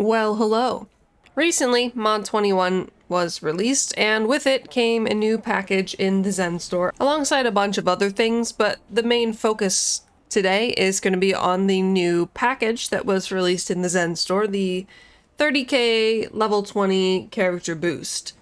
Well, hello. Recently, Mod 21 was released, and with it came a new package in the Zen store, alongside a bunch of other things, but the main focus today is going to be on the new package that was released in the Zen store, the 30k level 20 character boost.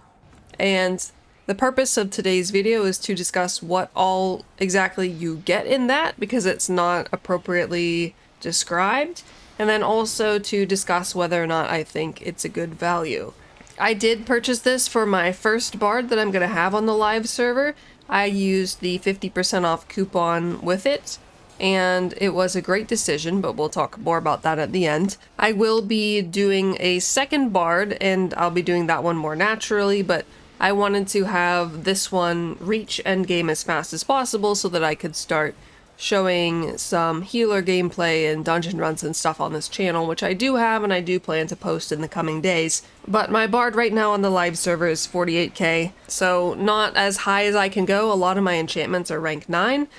And the purpose of today's video is to discuss what all exactly you get in that, because it's not appropriately described, and then also to discuss whether or not I think it's a good value. I did purchase this for my first bard that I'm going to have on the live server. I used the 50% off coupon with it, and it was a great decision, but we'll talk more about that at the end. I will be doing a second bard, and I'll be doing that one more naturally, but I wanted to have this one reach endgame as fast as possible so that I could start showing some healer gameplay and dungeon runs and stuff on this channel, which I do have and I do plan to post in the coming days. But my bard right now on the live server is 48k, so not as high as I can go. A lot of my enchantments are rank 9,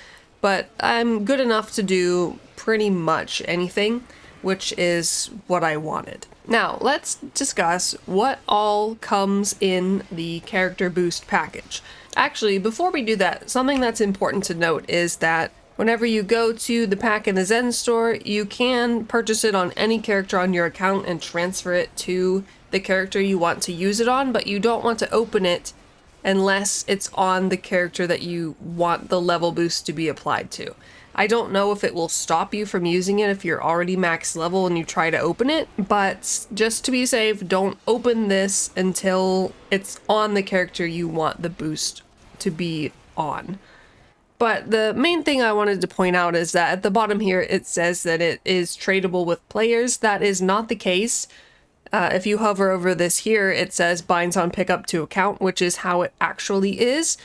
but I'm good enough to do pretty much anything, which is what I wanted. Now, let's discuss what all comes in the character boost package. Actually, before we do that, something that's important to note is that whenever you go to the pack in the Zen store, you can purchase it on any character on your account and transfer it to the character you want to use it on, but you don't want to open it unless it's on the character that you want the level boost to be applied to. I don't know if it will stop you from using it if you're already max level and you try to open it, but just to be safe, don't open this until it's on the character you want the boost to be on. But the main thing I wanted to point out is that at the bottom here it says that it is tradable with players. That is not the case. If you hover over this here, it says binds on pickup to account, which is how it actually is.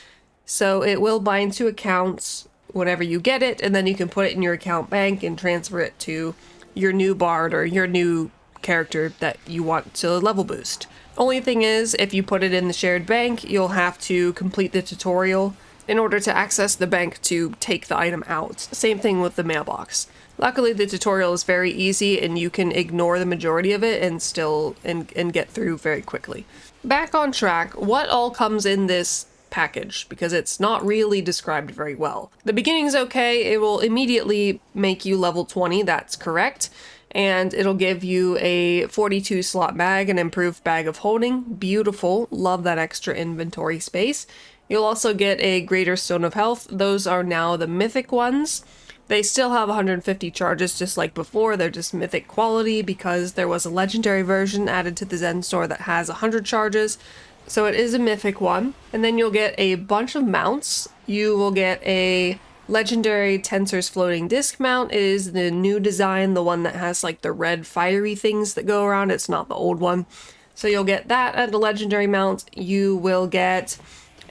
So it will bind to accounts whenever you get it, and then you can put it in your account bank and transfer it to your new bard or your new character that you want to level boost. Only thing is, if you put it in the shared bank, you'll have to complete the tutorial in order to access the bank to take the item out. Same thing with the mailbox. Luckily, the tutorial is very easy and you can ignore the majority of it and still and get through very quickly. Back on track, what all comes in this package, because it's not really described very well. The beginning's okay. It will immediately make you level 20, that's correct, and it'll give you a 42 slot bag, an improved bag of holding. Beautiful, love that extra inventory space. You'll also get a greater stone of health. Those are now the mythic ones. They still have 150 charges just like before. They're just mythic quality because there was a legendary version added to the Zen store that has 100 charges. So it is a mythic one. And then you'll get a bunch of mounts. You will get a legendary Tensor's floating disc mount. It is the new design, the one that has like the red fiery things that go around. It's not the old one. So you'll get that at the legendary mount. You will get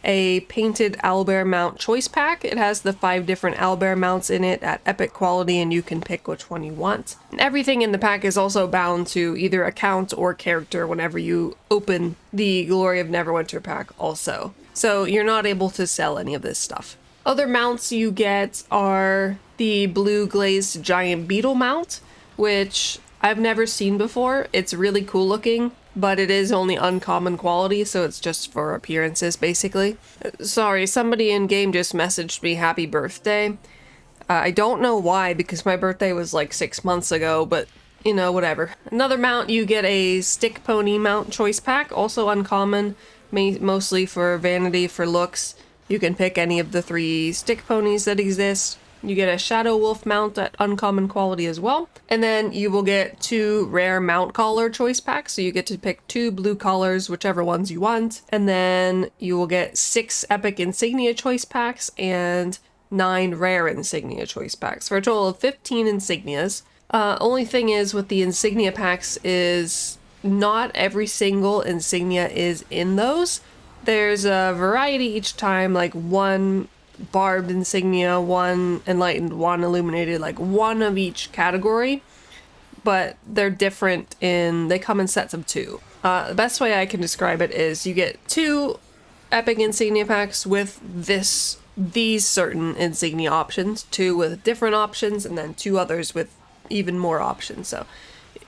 a painted owlbear mount choice pack. It has the 5 different owlbear mounts in it at epic quality, and you can pick which one you want. And everything in the pack is also bound to either account or character whenever you open the Glory of Neverwinter pack also. So you're not able to sell any of this stuff. Other mounts you get are the blue glazed giant beetle mount, which I've never seen before. It's really cool looking, but it is only uncommon quality, so it's just for appearances, basically. Sorry, somebody in-game just messaged me happy birthday. I don't know why, because my birthday was like 6 months ago, but, you know, whatever. Another mount, you get a stick pony mount choice pack, also uncommon, mostly for vanity, for looks. You can pick any of the 3 stick ponies that exist. You get a Shadow Wolf mount at uncommon quality as well. And then you will get 2 rare mount collar choice packs. So you get to pick 2 blue collars, whichever ones you want. And then you will get 6 epic insignia choice packs and 9 rare insignia choice packs for a total of 15 insignias. Only thing is with the insignia packs is not every single insignia is in those. There's a variety each time, like 1 barbed insignia, 1 enlightened, 1 illuminated, like 1 of each category, but they're different they come in sets of 2. The best way I can describe it is you get 2 epic insignia packs with these certain insignia options, 2 with different options, and then 2 others with even more options. So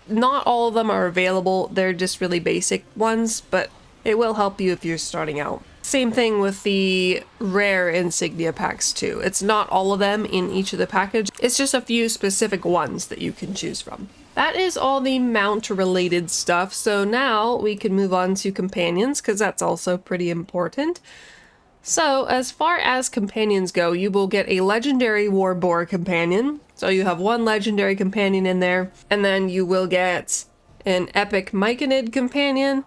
not all of them are available. They're just really basic ones, but it will help you if you're starting out. Same thing with the rare insignia packs too. It's not all of them in each of the package. It's just a few specific ones that you can choose from. That is all the mount related stuff. So now we can move on to companions, because that's also pretty important. So as far as companions go, you will get a legendary war boar companion. So you have one legendary companion in there, and then you will get an epic Myconid companion,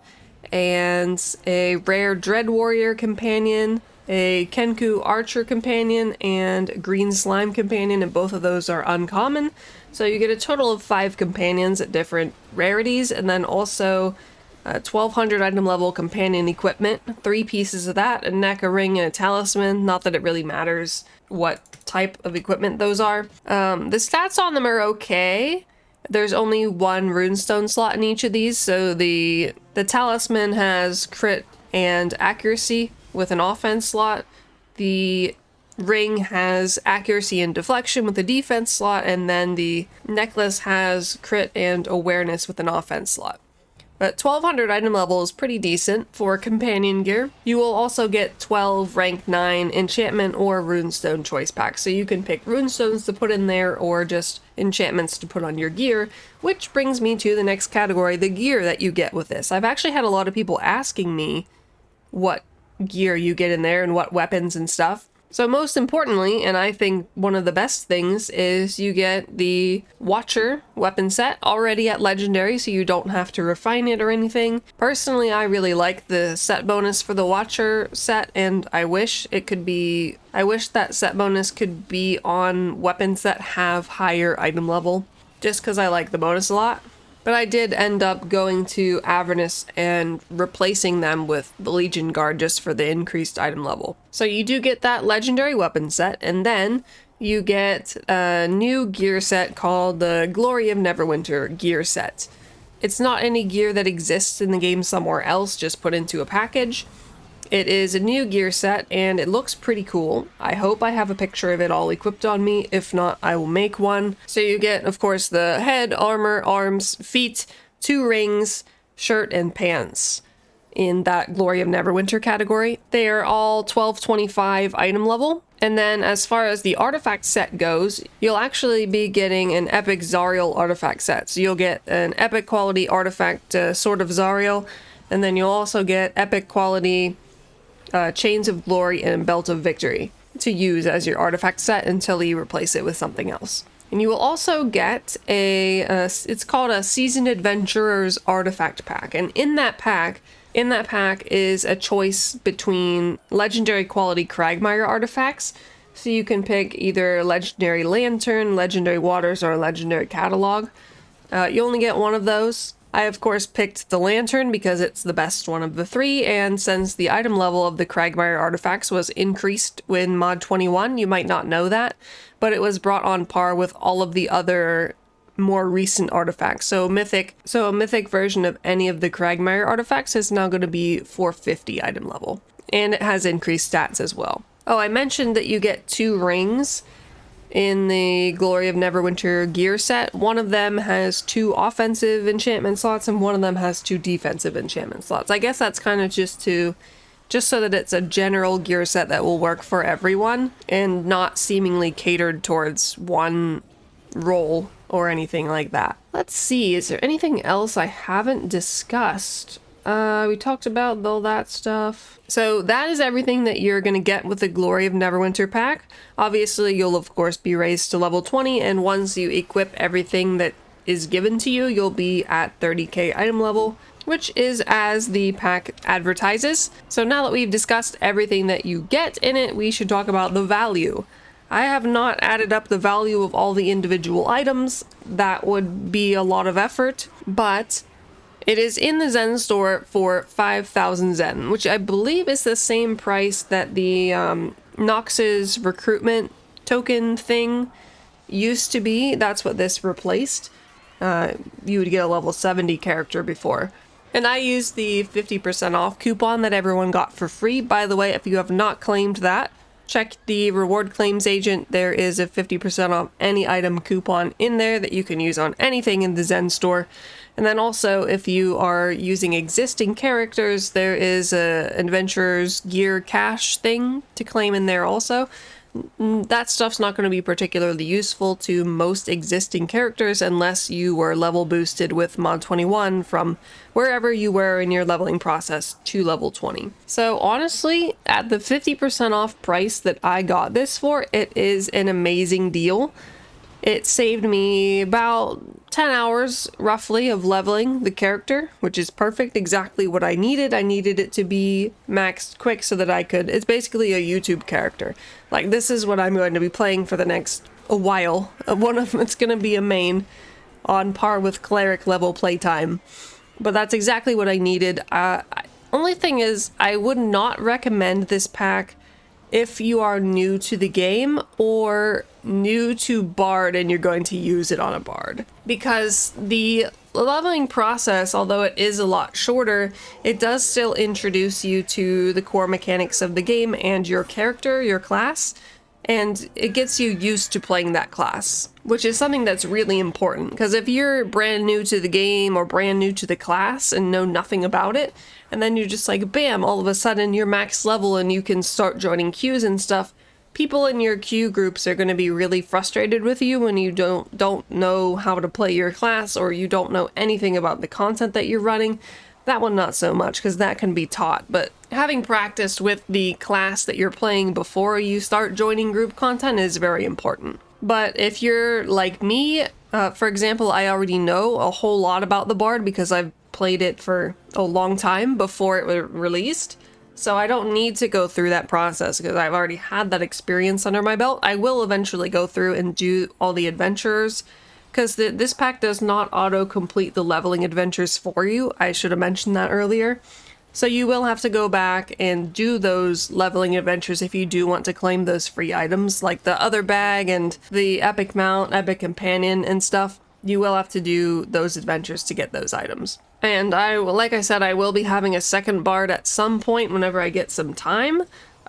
and a rare Dread Warrior companion, a Kenku Archer companion, and Green Slime companion, and both of those are uncommon. So you get a total of 5 companions at different rarities, and then also 1200 item level companion equipment, 3 pieces of that, a neck, a ring, and a talisman. Not that it really matters what type of equipment those are. The stats on them are okay. There's only 1 runestone slot in each of these, so the talisman has crit and accuracy with an offense slot. The ring has accuracy and deflection with a defense slot, and then the necklace has crit and awareness with an offense slot. But 1200 item level is pretty decent for companion gear. You will also get 12 rank 9 enchantment or runestone choice packs. So you can pick runestones to put in there or just enchantments to put on your gear, which brings me to the next category, the gear that you get with this. I've actually had a lot of people asking me what gear you get in there and what weapons and stuff. So most importantly, and I think one of the best things, is you get the Watcher weapon set already at Legendary, so you don't have to refine it or anything. Personally, I really like the set bonus for the Watcher set, and I wish that set bonus could be on weapons that have higher item level, just because I like the bonus a lot. But I did end up going to Avernus and replacing them with the Legion Guard just for the increased item level. So you do get that legendary weapon set, and then you get a new gear set called the Glory of Neverwinter gear set. It's not any gear that exists in the game somewhere else, just put into a package. It is a new gear set, and it looks pretty cool. I hope I have a picture of it all equipped on me. If not, I will make one. So you get, of course, the head, armor, arms, feet, 2 rings, shirt, and pants in that Glory of Neverwinter category. They are all 1225 item level. And then as far as the artifact set goes, you'll actually be getting an epic Zariel artifact set. So you'll get an epic quality artifact Sword of Zariel, and then you'll also get epic quality Chains of Glory and Belt of Victory to use as your artifact set until you replace it with something else. And you will also get it's called a Seasoned Adventurer's Artifact Pack. And in that pack is a choice between legendary quality Cragmire artifacts. So you can pick either Legendary Lantern, Legendary Waters, or Legendary Catalog. You only get one of those. I, of course, picked the Lantern because it's the best one of the 3, and since the item level of the Cragmire artifacts was increased in Mod 21, you might not know that, but it was brought on par with all of the other more recent artifacts. So a mythic version of any of the Cragmire artifacts is now going to be 450 item level, and it has increased stats as well. Oh, I mentioned that you get 2 rings in the Glory of Neverwinter gear set. One of them has 2 offensive enchantment slots, and one of them has 2 defensive enchantment slots. I guess that's kind of just so that it's a general gear set that will work for everyone and not seemingly catered towards one role or anything like that. Let's see, is there anything else I haven't discussed? We talked about all that stuff. So that is everything that you're going to get with the Glory of Neverwinter pack. Obviously, you'll of course be raised to level 20, and once you equip everything that is given to you, you'll be at 30k item level, which is as the pack advertises. So now that we've discussed everything that you get in it, we should talk about the value. I have not added up the value of all the individual items. That would be a lot of effort, but it is in the Zen store for 5,000 Zen, which I believe is the same price that the Nox's recruitment token thing used to be. That's what this replaced. You would get a level 70 character before. And I used the 50% off coupon that everyone got for free. By the way, if you have not claimed that, check the reward claims agent. There is a 50% off any item coupon in there that you can use on anything in the Zen store. And then also, if you are using existing characters, there is a adventurer's gear cache thing to claim in there also. That stuff's not going to be particularly useful to most existing characters unless you were level boosted with mod 21 from wherever you were in your leveling process to level 20. So honestly, at the 50% off price that I got this for, it is an amazing deal. It saved me about 10 hours roughly of leveling the character, which is perfect, exactly what I needed. I needed it to be maxed quick so that I could, it's basically a YouTube character. Like, this is what I'm going to be playing for the next a while. One of them, it's going to be a main on par with cleric level playtime. But that's exactly what I needed. Only thing is, I would not recommend this pack if you are new to the game or new to Bard and you're going to use it on a Bard. Because the leveling process, although it is a lot shorter, it does still introduce you to the core mechanics of the game and your character, your class, and it gets you used to playing that class, which is something that's really important. Because if you're brand new to the game or brand new to the class and know nothing about it, and then you're just like, bam, all of a sudden you're max level and you can start joining queues and stuff, people in your queue groups are going to be really frustrated with you when you don't know how to play your class or you don't know anything about the content that you're running. That one not so much, because that can be taught, but having practiced with the class that you're playing before you start joining group content is very important. But if you're like me, for example, I already know a whole lot about the Bard because I've played it for a long time before it was released. So I don't need to go through that process because I've already had that experience under my belt. I will eventually go through and do all the adventures because this pack does not auto-complete the leveling adventures for you. I should have mentioned that earlier. So you will have to go back and do those leveling adventures if you do want to claim those free items, like the other bag and the epic mount, epic companion and stuff. You will have to do those adventures to get those items. And like I said, I will be having a second Bard at some point whenever I get some time.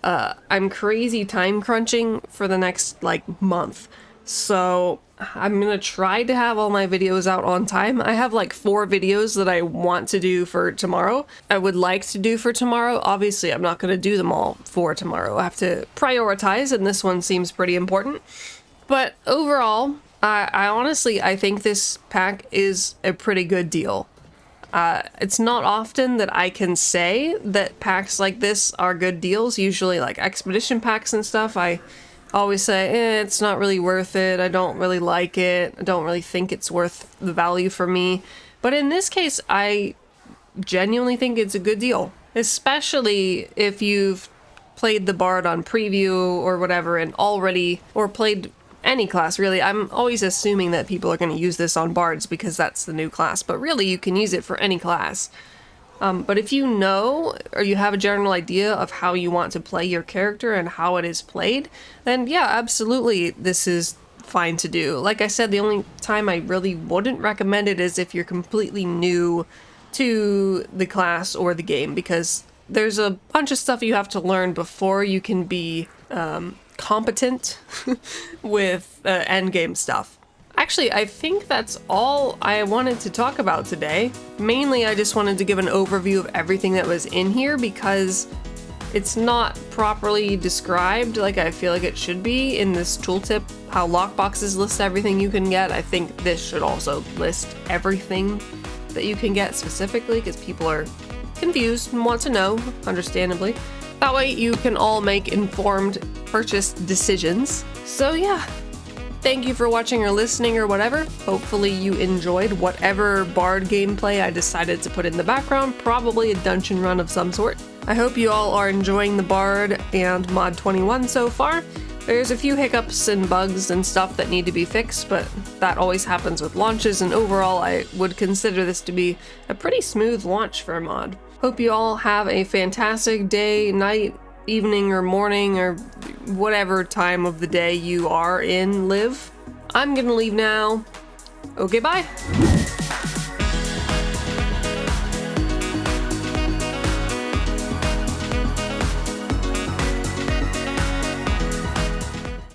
I'm crazy time crunching for the next, month. So I'm gonna try to have all my videos out on time. I have 4 videos that I want to do for tomorrow. I would like to do for tomorrow. Obviously, I'm not gonna do them all for tomorrow. I have to prioritize, and this one seems pretty important. But overall, I honestly think this pack is a pretty good deal. It's not often that I can say that packs like this are good deals. Usually expedition packs and stuff, I always say, it's not really worth it. I don't really like it. I don't really think it's worth the value for me. But in this case, I genuinely think it's a good deal, especially if you've played the Bard on preview or whatever and already, or played any class really. I'm always assuming that people are going to use this on Bards because that's the new class, but really you can use it for any class. But if you know, or you have a general idea of how you want to play your character and how it is played, then yeah, absolutely this is fine to do. Like I said, the only time I really wouldn't recommend it is if you're completely new to the class or the game, because there's a bunch of stuff you have to learn before you can be competent with endgame stuff. Actually, I think that's all I wanted to talk about today. Mainly, I just wanted to give an overview of everything that was in here because it's not properly described like I feel like it should be in this tooltip. How lockboxes list everything you can get, I think this should also list everything that you can get specifically because people are confused and want to know, understandably. That way you can all make informed purchase decisions. So yeah. Thank you for watching or listening or whatever. Hopefully you enjoyed whatever Bard gameplay I decided to put in the background, probably a dungeon run of some sort. I hope you all are enjoying the Bard and Mod 21 so far. There's a few hiccups and bugs and stuff that need to be fixed, but that always happens with launches, and overall I would consider this to be a pretty smooth launch for a mod. Hope you all have a fantastic day, night, evening, or morning, or whatever time of the day you are in live. I'm gonna leave now. Okay, bye!